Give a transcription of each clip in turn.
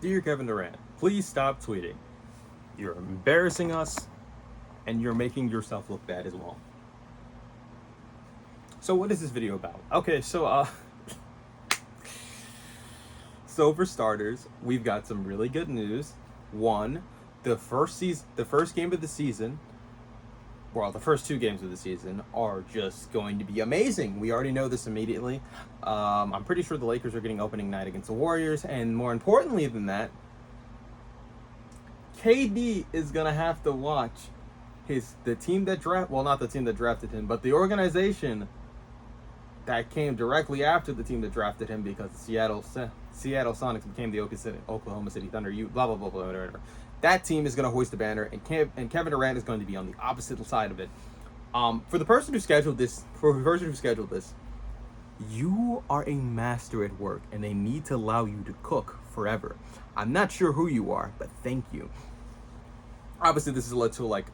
Dear Kevin Durant, please stop tweeting. You're embarrassing us, and you're making yourself look bad as well. So what is this video about? Okay, so for starters, we've got some really good news. One, the first game of the season, well, the first two games of the season are just going to be amazing. We already know this immediately. I'm pretty sure the Lakers are getting opening night against the Warriors, and more importantly than that, KD is gonna have to watch the team that not the team that drafted him, but the organization that came directly after the team that drafted him, because the Seattle Sonics became the Oklahoma City Thunder. Blah blah blah blah whatever. That team is going to hoist the banner, and Kevin Durant is going to be on the opposite side of it. For the person who scheduled this, you are a master at work, and they need to allow you to cook forever. I'm not sure who you are, but thank you. Obviously, this has led to like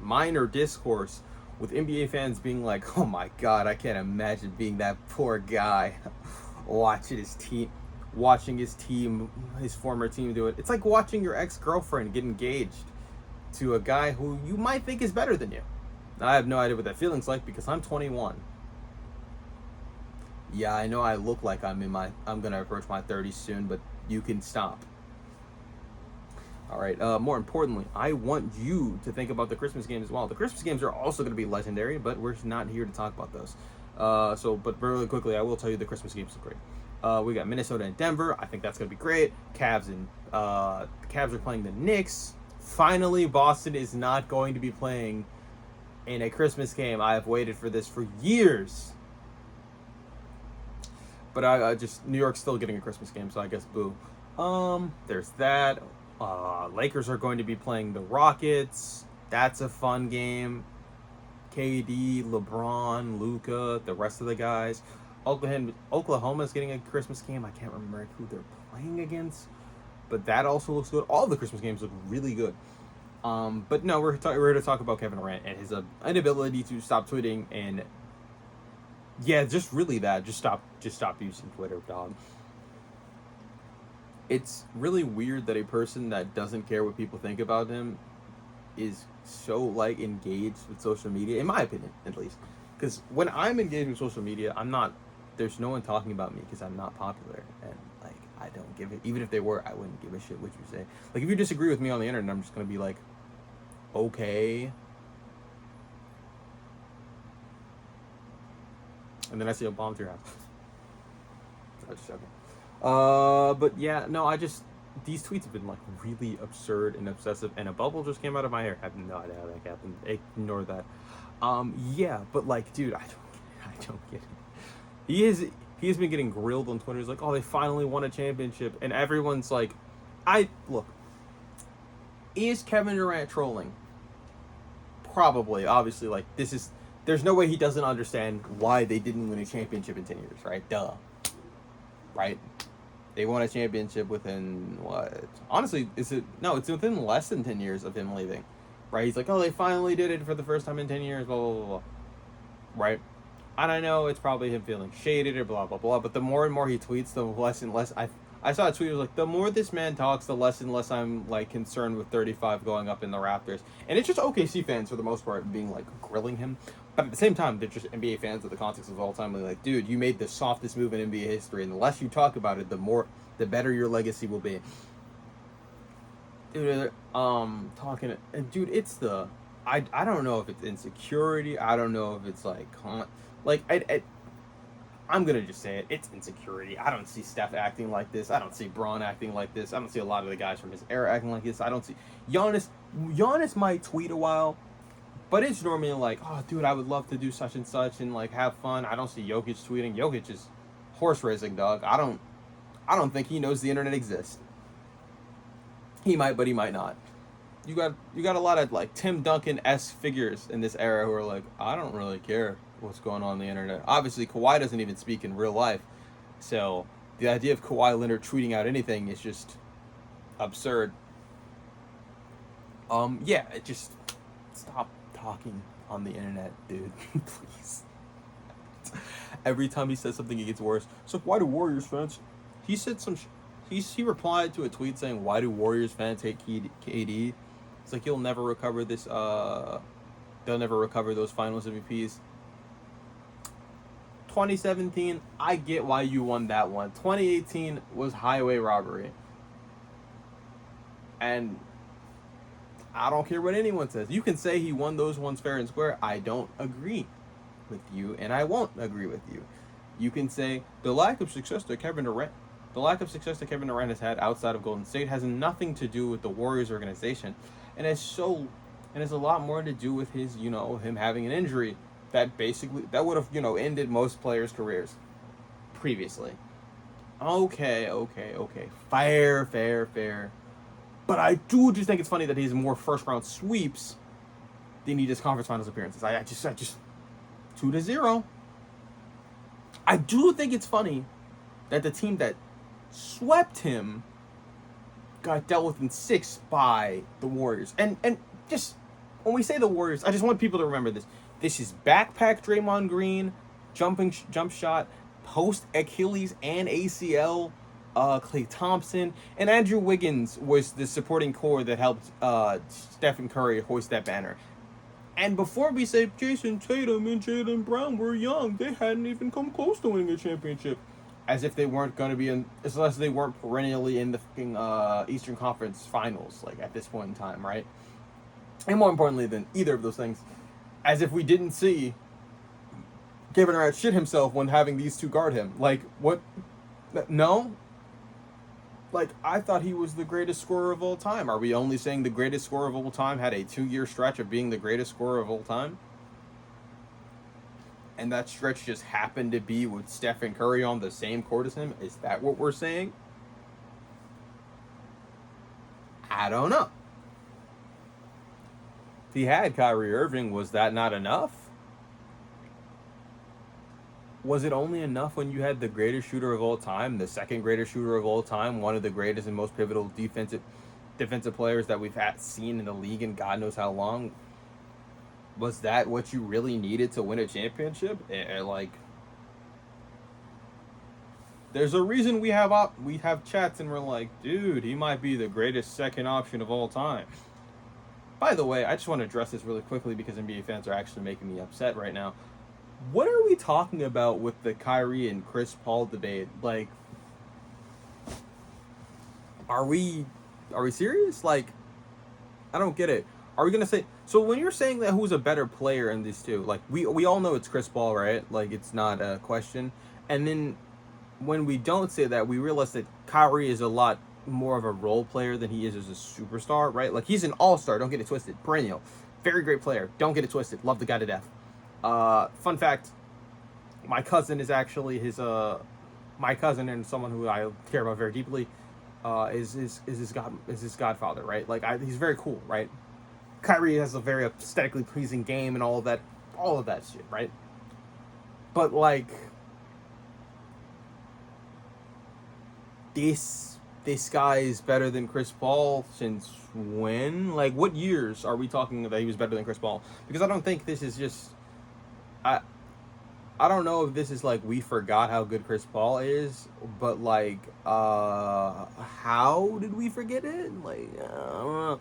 minor discourse with NBA fans being like, "Oh my God, I can't imagine being that poor guy watching his former team do it." It's like watching your ex-girlfriend get engaged to a guy who you might think is better than you. Now, I have no idea what that feeling's like because I'm 21. Yeah, I know I look like I'm gonna approach my 30s soon, but you can stop. All right. More importantly, I want you to think about the Christmas games as well. The Christmas games are also going to be legendary, but we're not here to talk about those. But really quickly, I will tell you the Christmas games are great. We got Minnesota and Denver. I think that's going to be great. The Cavs are playing the Knicks. Finally, Boston is not going to be playing in a Christmas game. I have waited for this for years. But New York's still getting a Christmas game, so I guess boo. There's that. Lakers are going to be playing the Rockets. That's a fun game. KD, LeBron, Luka, the rest of the guys. Oklahoma's getting a Christmas game. I can't remember who they're playing against, but that also looks good. All the Christmas games look really good. But no, we're here to talk about Kevin Durant and his inability to stop tweeting, and yeah, just really that. Just stop using Twitter, dog. It's really weird that a person that doesn't care what people think about him is so like engaged with social media, in my opinion, at least. Because when I'm engaged with social media, there's no one talking about me because I'm not popular, and like I don't give it. Even if they were, I wouldn't give a shit what you say. Like if you disagree with me on the internet, I'm just gonna be like, okay. And then I see a bomb to your house. I'm just joking. But yeah, no, these tweets have been like really absurd and obsessive, and a bubble just came out of my hair. I have no idea how that happened. Ignore that. Yeah, but like, dude, I don't get it. He has been getting grilled on Twitter. He's like, oh, they finally won a championship, and everyone's like, is Kevin Durant trolling? Probably, obviously, like there's no way he doesn't understand why they didn't win a championship in 10 years, right? Duh. Right? They won a championship within what? Honestly, it's within less than 10 years of him leaving. Right? He's like, oh, they finally did it for the first time in 10 years, blah, blah, blah, blah. Right? And I know it's probably him feeling shaded or blah, blah, blah, but the more and more he tweets, the less and less I saw a tweet, it was like, the more this man talks, the less and less I'm like concerned with 35 going up in the Raptors. And it's just OKC fans for the most part being like grilling him. But at the same time, they're just NBA fans with the context of all time. They're like, dude, you made the softest move in NBA history, and the less you talk about it, the better your legacy will be. Dude, it's I don't know if it's insecurity. I don't know if it's like I'm gonna just say it. It's insecurity. I don't see Steph acting like this. I don't see Braun acting like this. I don't see a lot of the guys from his era acting like this. I don't see Giannis. Giannis might tweet a while, but it's normally like, oh, dude, I would love to do such and such and like have fun. I don't see Jokic tweeting. Jokic is horse racing, dog. I don't think he knows the internet exists. He might, but he might not. You got a lot of like Tim Duncan-esque figures in this era who are like, I don't really care what's going on the internet. Obviously, Kawhi doesn't even speak in real life, so the idea of Kawhi Leonard tweeting out anything is just absurd. Just stop talking on the internet, dude. Please. Every time he says something, it gets worse. So why do Warriors fans? He said some he replied to a tweet saying, "Why do Warriors fans hate KD?" It's like you'll never recover this. They'll never recover those Finals MVPs. 2017, I get why you won that one. 2018 was highway robbery, and I don't care what anyone says. You can say he won those ones fair and square. I don't agree with you, and I won't agree with you. You can say the lack of success that Kevin Durant has had outside of Golden State has nothing to do with the Warriors organization, and it's a lot more to do with his, him having an injury that would have, ended most players' careers previously. Okay. Fair. But I do just think it's funny that he's more first round sweeps than he does conference finals appearances. I just 2-0. I do think it's funny that the team that swept him got dealt with in 6 by the Warriors. And just when we say the Warriors, I just want people to remember this. This is backpack Draymond Green, jump shot, post Achilles and ACL, Klay Thompson, and Andrew Wiggins was the supporting core that helped Stephen Curry hoist that banner. And before we say Jason Tatum and Jaylen Brown were young, they hadn't even come close to winning a championship. As if they weren't going to be unless they weren't perennially in the fucking Eastern Conference Finals, like at this point in time, right? And more importantly than either of those things, as if we didn't see Kevin Durant shit himself when having these two guard him. Like, what? No? Like, I thought he was the greatest scorer of all time. Are we only saying the greatest scorer of all time had a 2-year stretch of being the greatest scorer of all time? And that stretch just happened to be with Stephen Curry on the same court as him? Is that what we're saying? I don't know. If he had Kyrie Irving, was that not enough? Was it only enough when you had the greatest shooter of all time, the second greatest shooter of all time, one of the greatest and most pivotal defensive players that we've seen in the league in God knows how long? Was that what you really needed to win a championship? There's a reason we have chats and we're like, dude, he might be the greatest second option of all time. By the way, I just want to address this really quickly because NBA fans are actually making me upset right now. What are we talking about with the Kyrie and Chris Paul debate? Like, are we serious? Like, I don't get it. Are we gonna say so when you're saying that who's a better player in these two? Like, we all know it's Chris Paul, right? Like, it's not a question. And then when we don't say that, we realize that Kyrie is a lot more of a role player than he is as a superstar, right? Like, he's an all-star. Don't get it twisted. Perennial, very great player. Don't get it twisted. Love the guy to death. Fun fact, my cousin is actually my cousin and someone who I care about very deeply, is his godfather, right? Like, he's very cool, right? Kyrie has a very aesthetically pleasing game and all of that shit, right? But like, this guy is better than Chris Paul since when? Like, what years are we talking that he was better than Chris Paul? Because I don't think this is just I don't know if this is like we forgot how good Chris Paul is, but like, how did we forget it? Like, I don't know.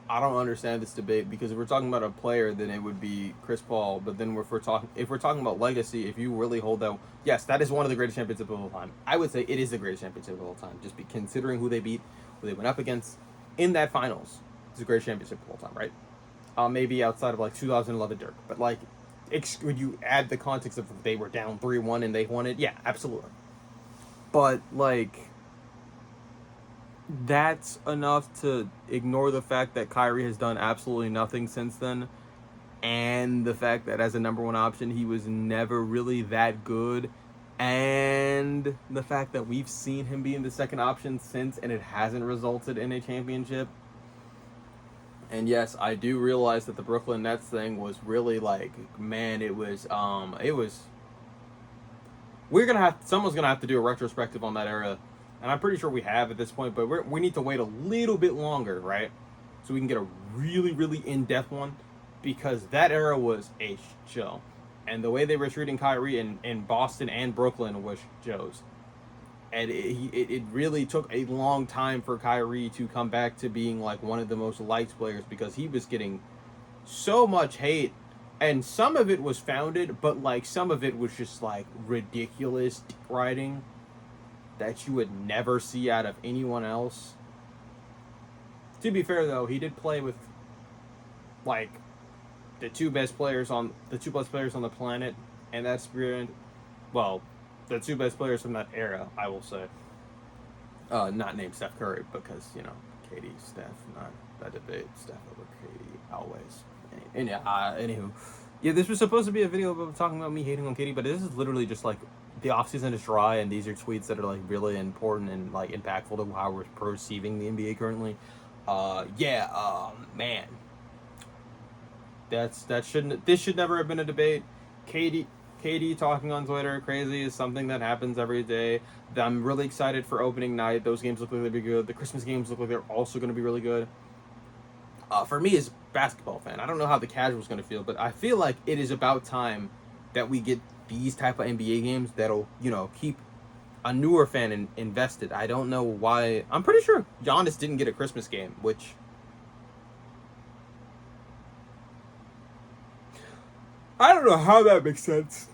I don't understand this debate because if we're talking about a player, then it would be Chris Paul. But then if we're talking about legacy, if you really hold that, yes, that is one of the greatest championships of all time. I would say it is the greatest championship of all time, just considering who they beat, who they went up against in that finals. It's the greatest championship of all time, right? Maybe outside of like 2011 Dirk, but like, would you add the context of they were down 3-1 and they won it? Yeah, absolutely. But like, that's enough to ignore the fact that Kyrie has done absolutely nothing since then, and the fact that as a number one option he was never really that good, and the fact that we've seen him be in the second option since and it hasn't resulted in a championship. And yes, I do realize that the Brooklyn Nets thing was really like, man, someone's gonna have to do a retrospective on that era, and I'm pretty sure we have at this point, but we need to wait a little bit longer, right? So we can get a really, really in-depth one, because that era was a show. And the way they were treating Kyrie in Boston and Brooklyn was Joe's. And it really took a long time for Kyrie to come back to being like one of the most liked players, because he was getting so much hate, and some of it was founded, but like some of it was just like ridiculous writing that you would never see out of anyone else. To be fair though, he did play with like the two best players on the planet, and that's brilliant. Well, the two best players from that era, I will say. Not named Steph Curry, because, you know, KD, Steph, not that debate. Steph over KD, always. Anywho. Yeah, this was supposed to be a video about talking about me hating on KD, but this is literally just like the offseason is dry, and these are tweets that are like really important and like impactful to how we're perceiving the NBA currently. Man. This should never have been a debate. KD talking on Twitter crazy is something that happens every day. I'm really excited for opening night. Those games look like they'll be good. The Christmas games look like they're also going to be really good. For me as a basketball fan, I don't know how the casual's going to feel, but I feel like it is about time that we get these type of NBA games that'll, you know, keep a newer fan invested. I don't know why. I'm pretty sure Giannis didn't get a Christmas game, which... I don't know how that makes sense.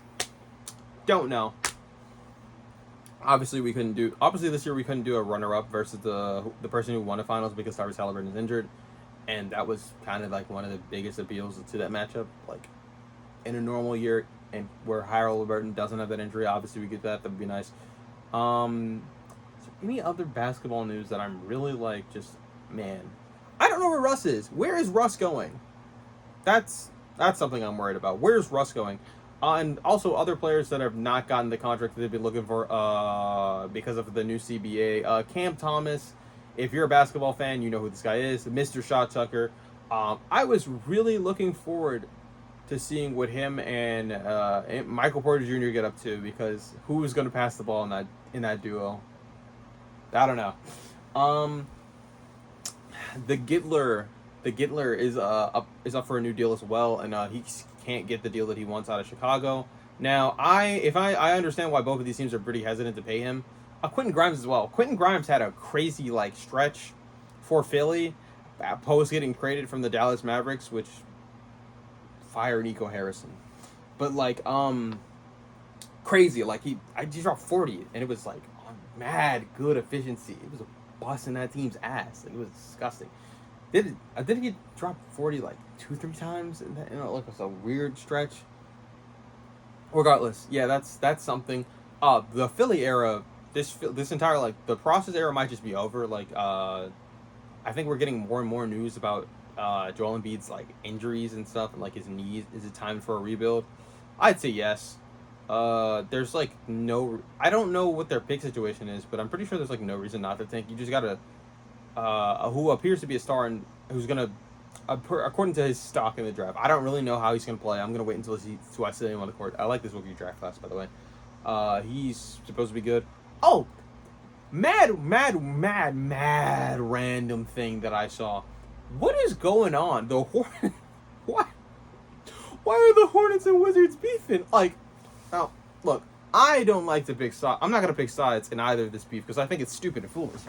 Don't know. Obviously this year we couldn't do a runner-up versus the person who won the finals, because Tyrese Halliburton is injured, and that was kind of like one of the biggest appeals to that matchup. Like in a normal year, and where Halliburton doesn't have that injury, obviously we get that. That would be nice. Is there any other basketball news that I'm really like just, man, I don't know where Russ is. Where is Russ going? That's something I'm worried about. Where's Russ going? And also other players that have not gotten the contract that they've been looking for because of the new CBA. Cam Thomas, if you're a basketball fan, you know who this guy is. Mr. Shot Tucker. I was really looking forward to seeing what him and Michael Porter Jr. get up to, because who is going to pass the ball in that duo? I don't know. The Gittler is up for a new deal as well, and he can't get the deal that he wants out of Chicago. Now, I understand why both of these teams are pretty hesitant to pay him. Quentin Grimes as well. Quentin Grimes had a crazy like stretch for Philly, post getting traded from the Dallas Mavericks, which fired Nico Harrison. But like crazy, like he dropped 40, and it was like on mad good efficiency. It was busting that team's ass. Like, it was disgusting. Did he drop 40 like 2-3 times in that? You know, like it was a weird stretch. Regardless, yeah, that's something. The Philly era, this entire like the process era might just be over. Like I think we're getting more and more news about Joel Embiid's like injuries and stuff, and like his knees. Is it time for a rebuild? I'd say yes. There's like no, I don't know what their pick situation is, but I'm pretty sure there's like no reason not to tank. You just gotta who appears to be a star and who's gonna, according to his stock in the draft. I don't really know how he's gonna play. I'm gonna wait until I see him on the court. I like this rookie draft class, by the way. He's supposed to be good. Oh, mad random thing that I saw. What is going on? The Hornets. Why are the Hornets and Wizards beefing? Like, now look. I don't like to pick sides. I'm not going to pick sides in either of this beef, because I think it's stupid and foolish.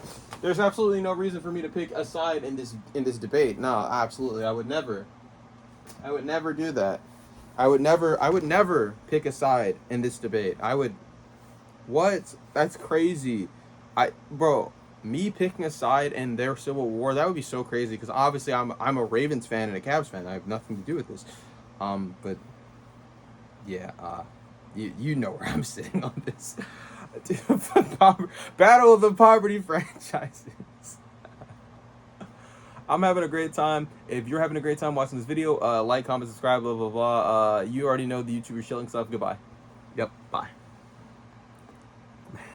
There's absolutely no reason for me to pick a side in this debate. No, absolutely. I would never do that. I would never pick a side in this debate. What? That's crazy. Bro, me picking a side in their civil war, that would be so crazy, because obviously I'm a Ravens fan and a Cavs fan. I have nothing to do with this. But yeah, you know where I'm sitting on this. Battle of the Poverty franchises. I'm having a great time. If you're having a great time watching this video, like, comment, subscribe, blah, blah, blah. You already know the YouTuber shilling stuff. Goodbye. Yep, bye.